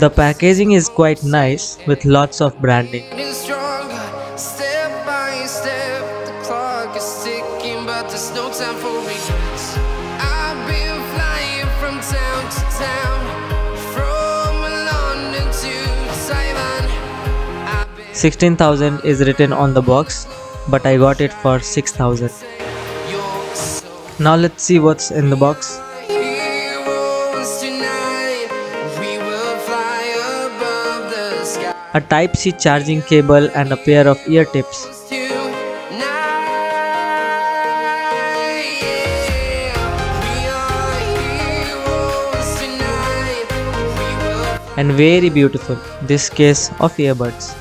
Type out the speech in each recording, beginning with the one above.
The packaging is quite nice with lots of branding. Getting stronger, step by step. The clock is ticking, but there's no time for regrets. I've been flying from town to town, from London to Taiwan. 16,000 is written on the box, but I got it for 6,000. Now let's see what's in the box. A Type-C charging cable and a pair of ear tips. And very beautiful, this case of earbuds.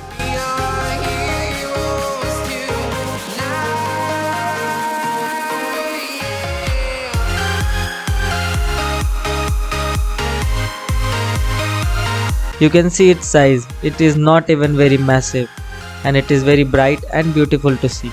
You can see its size, it is not even very massive, and it is very bright and beautiful to see.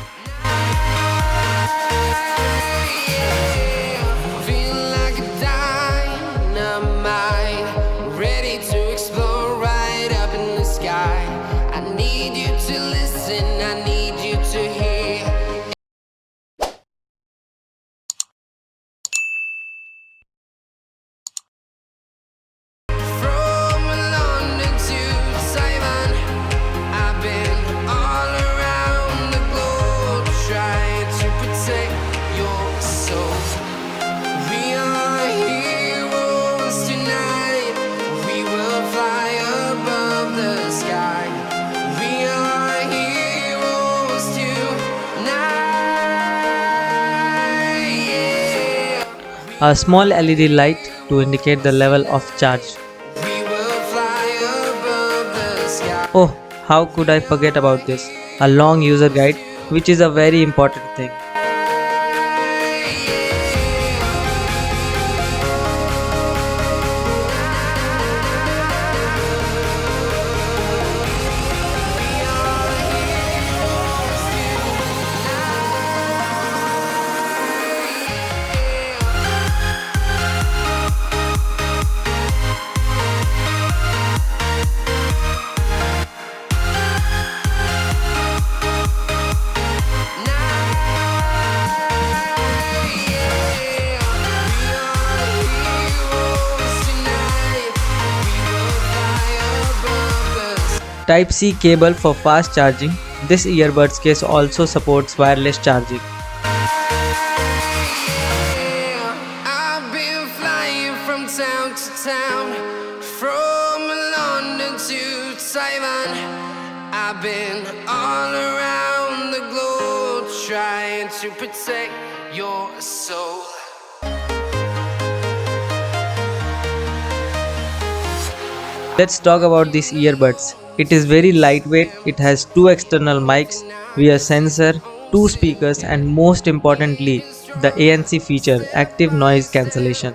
A small LED light to indicate the level of charge. Oh, how could I forget about this? A long user guide, which is a very important thing. Type-C cable for fast charging. This earbuds case also supports wireless charging. I've been flying from town to town, from London to Taiwan. I've been all around the globe trying to protect your soul. Let's talk about these earbuds. It is very lightweight, it has two external mics, rear sensor, two speakers, and most importantly, the ANC feature, active noise cancellation.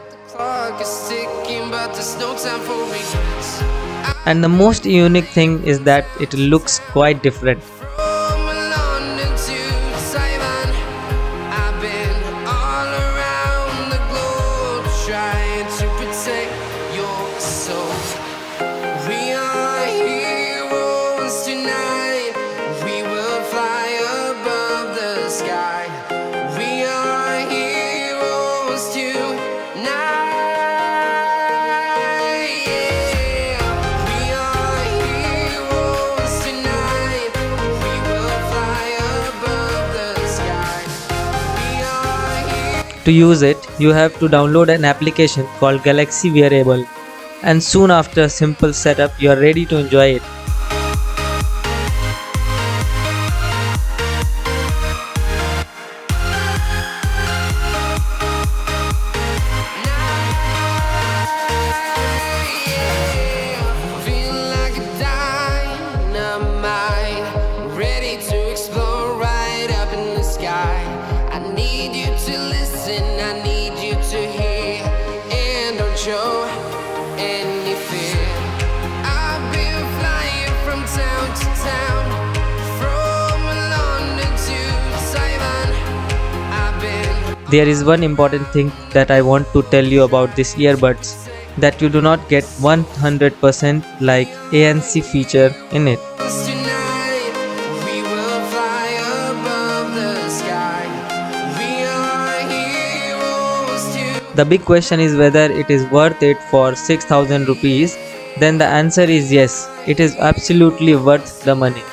And the most unique thing is that it looks quite different. To use it, you have to download an application called Galaxy Wearable, and soon after a simple setup, you are ready to enjoy it. There is one important thing that I want to tell you about these earbuds. that you do not get 100% like ANC feature in it. Tonight, we will fly above the sky. We are heroes too. The big question is whether it is worth it for 6000 rupees. Then the answer is yes, it is absolutely worth the money.